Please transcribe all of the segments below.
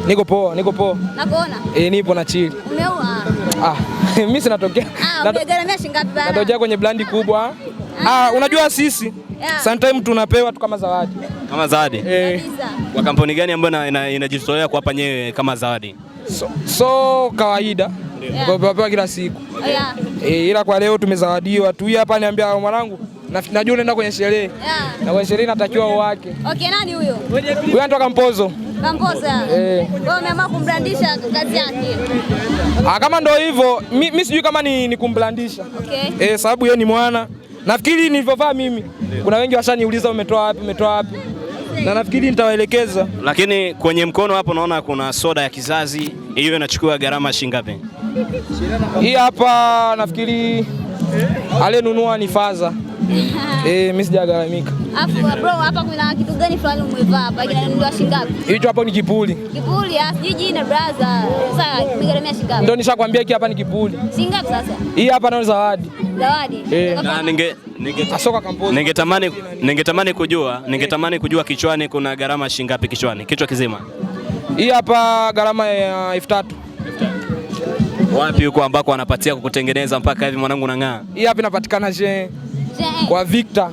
Niko poa. Nakuona? Nipo na chill. Umeua? Mimi sinatokea. Umegaramia shingapi bana? Natokea kwenye brandi kubwa. Unajua sisi sometimes tunapewa tu kama zawadi. Kama zawadi? Kwa kampuni gani ambayo inajitolea kuwapa nyewe kama zawadi? So kawaida. Kwa kila siku. Ila kwa leo tumezawadiwa tu. Hii hapa niambia mwanangu, najua unaenda kwenye sherehe. Na kwenye sherehe natakiwa uwake. Okay, nani huyo? Huyo anatoka Mpozo. Kampoza. Wewe umeamua kumbrandisha kazi yake. Kama ndio hivyo, mimi sijui kama ni kumbrandisha. Okay. Sababu yeye ni mwana. Nafikiri nilivyovaa mimi, kuna wengi washaniuliza umetoa wapi? Na nafikiri nitawaelekeza. Lakini kwenye mkono hapo naona kuna soda ya kizazi. Hiyo inachukua gharama shilingi ngapi? Hii hapa nafikiri alenunua ni Faza. Mimi sijagaramika. Afu bro, hapa kuna kitu gani fulani umevaa hapa? Kinanunua shilingi ngapi? Hicho hapo ni kipuli. Kipuli, sijui na brother. Sasa umegaramia shilingi ngapi? Ndio nishakwambia hiki hapa ni kipuli. Shilingi ngapi sasa? Hii hapa ndio zawadi. Zawadi. Na Asoka Kampozo. Ningetamani kujua kichwani kuna gharama shilingi ngapi kichwani? Kichwa kizima. Hii hapa gharama ya 3000. Wapi huko ambako wanapatia kukutengeneza mpaka hivi mwanangu unang'aa? Hii hapa inapatikana kwa Victor.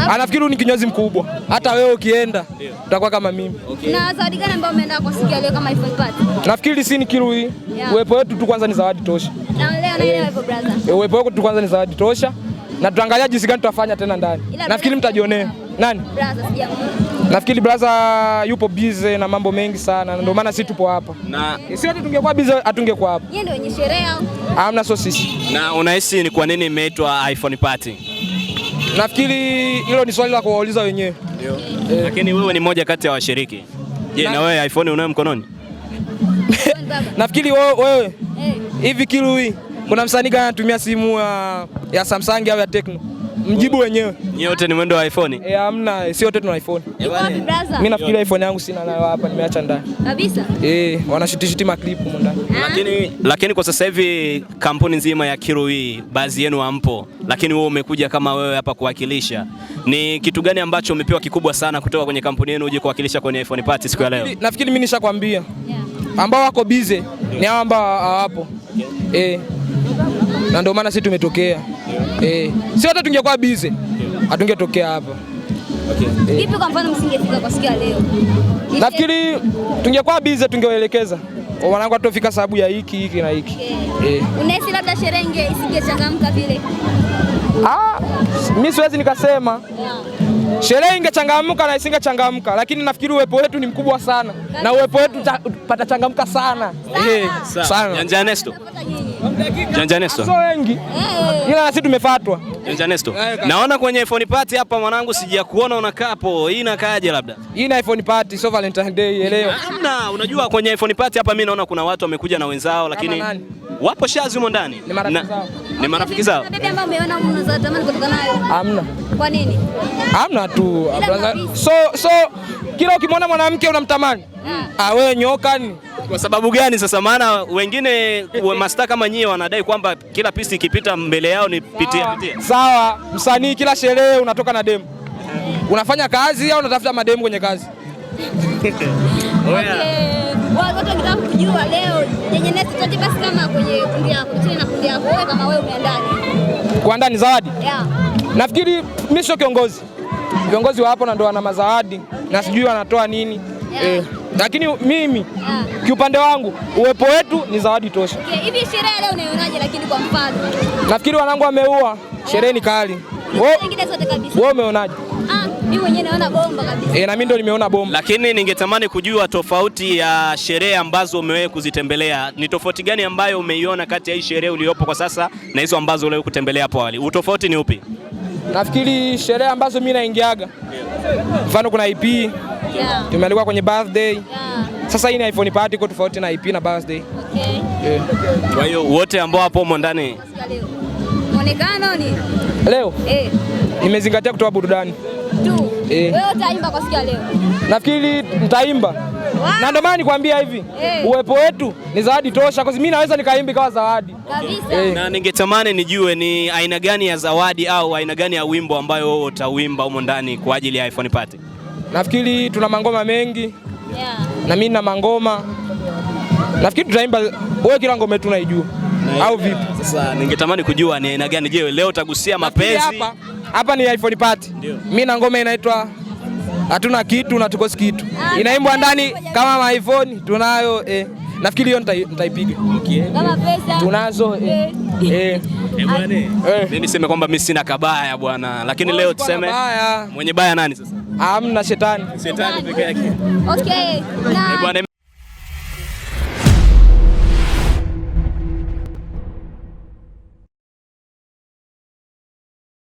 Anafikiri ni kinyozi mkubwa. Hata wewe ukienda utakuwa kama mimi. Na zawadi gani ambayo umeenda kwa siku ya leo kama iPhone party? Nafikiri si ni kilo hii. Uwepo wetu tu kwanza ni zawadi tosha. Na leo na ile hivyo brother. Uwepo wetu tu kwanza ni zawadi tosha. Na tutaangalia jinsi gani tutafanya tena ndani. Nafikiri mtajionea. Nani? Brother sijamuona. Nafikiri brother yupo busy na mambo mengi sana. Ndio maana sisi tupo hapa. Na sio tu tungekuwa busy hatungekuwa hapa. Yeye ndio wenye sherehe au? Hamna, sio sisi. Na unahisi ni kwa nini imeitwa iPhone party? Nafikiri hilo ni swali la kuwauliza wenyewe. Lakini wewe ni mmoja kati ya washiriki. Je, na wewe iPhone unayo mkononi? Nafikiri wewe hivi kilo hii kuna msanii gani anatumia simu ya Samsung au ya Tecno? Mjibu wenyewe. Nyote ni mwendo wa iPhone? Hamna, si wote tuna iPhone. Mimi nafikiri iPhone yangu sina nayo hapa, nimeacha ndani. Kabisa? Wanashuti maclip huko ndani. Lakini kwa sasa hivi kampuni nzima ya Kilo hii baadhi yenu hampo, lakini wewe umekuja kama wewe hapa kuwakilisha. Ni kitu gani ambacho umepewa kikubwa sana kutoka kwenye kampuni yenu uje kuwakilisha kwenye iPhone party siku ya leo? Nafikiri mimi nishakwambia. Ambao wako busy ni hao ambao hawapo. Na ndio maana sisi tumetokea. Si wote tungekuwa busy hatungetokea hapa. Vipi kwa mfano msingefika kwa siku ya leo? Nafikiri tungekuwa busy tungewaelekeza. Wanangu atofika sababu ya hiki na hiki. Unahisi labda sherehe isingechangamka vile? Mimi siwezi nikasema. Sherehe ingechangamka na isingechangamka, lakini nafikiri uwepo wetu ni mkubwa sana. Na uwepo wetu patachangamka sana. Sana. Janja Nesto. Sio wengi. Ila na sisi tumefuatwa. Janja Nesto. Naona kwenye iPhone party hapa mwanangu sijakuona unakaa hapo. Hii inakaaje labda? Hii ni iPhone party, so Valentine Day elewa. Hamna, unajua kwenye iPhone party hapa mimi naona kuna watu wamekuja na wenzao lakini wapo shazi humo ndani. Ni marafiki zao. Bibi ambao umeona unatamani kutoka nayo? Hamna. Kwa nini? Hamna tu. So kila ukimwona mwanamke unamtamani. Wewe nyoka ni. Kwa sababu gani sasa? Maana wengine masta kama nyie wanadai kwamba kila pisi ikipita mbele yao ni pitia. Sawa, msanii kila sherehe unatoka na demu. Unafanya kazi au unatafuta mademu kwenye kazi? Watu wanataka kujua leo yenye Nesto tuje basi kama kwenye kundi yako, tena kundi yako wewe kama wewe umeandani. Kuandaa ni zawadi? Nafikiri mimi sio kiongozi. Viongozi wa hapo na ndio wana mazawadi na sijui wanatoa nini. Lakini mimi kiupande wangu uwepo wetu ni zawadi tosha. Hivi sherehe leo unaionaje lakini kwa mfano? Nafikiri wanangu wameua, sherehe ni kali. Wewe umeonaje? Mimi mwenyewe naona bomba kabisa. Na mimi ndio nimeona bomba. Lakini ningetamani kujua tofauti ya sherehe ambazo umewahi kuzitembelea. Ni tofauti gani ambayo umeiona kati ya hii sherehe uliyopo kwa sasa na hizo ambazo uliwahi kutembelea hapo awali? Utofauti ni upi? Nafikiri sherehe ambazo mimi naingiaga. Mfano kuna EP. Tumealikuwa kwenye birthday. Sasa hii ni iPhone party iko tofauti na EP na birthday. Kwa hiyo wote ambao hapo humo ndani muonekano ni leo nimezingatia kutoa burudani tu. Wewe utaimba kwa siku ya leo? Nafikiri nitaimba. Na ndio maana nikwambia hivi, uwepo wetu ni zawadi tosha, kwa sababu mimi naweza nikaimba kama zawadi. Kabisa. Na ningetamani nijue ni aina gani ya zawadi au aina gani ya wimbo ambayo wewe utauimba humo ndani kwa ajili ya iPhone party. Nafikiri tuna mangoma mengi. na mimi na mangoma. Nafikiri tutaimba, wewe kila ngoma yetu unaijua au vipi? Sasa ningetamani kujua ni aina gani. Je, leo utagusia mapenzi? Hapa ni iPhone party. Mimi na ngoma inaitwa hatuna kitu na tukosi kitu. Inaimbwa ndani kama iPhone tunayo nafikiri hiyo nitaipiga. Okay. Kama pesa tunazo bwana. Mimi niseme kwamba mimi sina kabaya bwana, lakini leo tuseme mwenye baya nani sasa? Hamna, shetani. Shetani peke yake. Okay. Bwana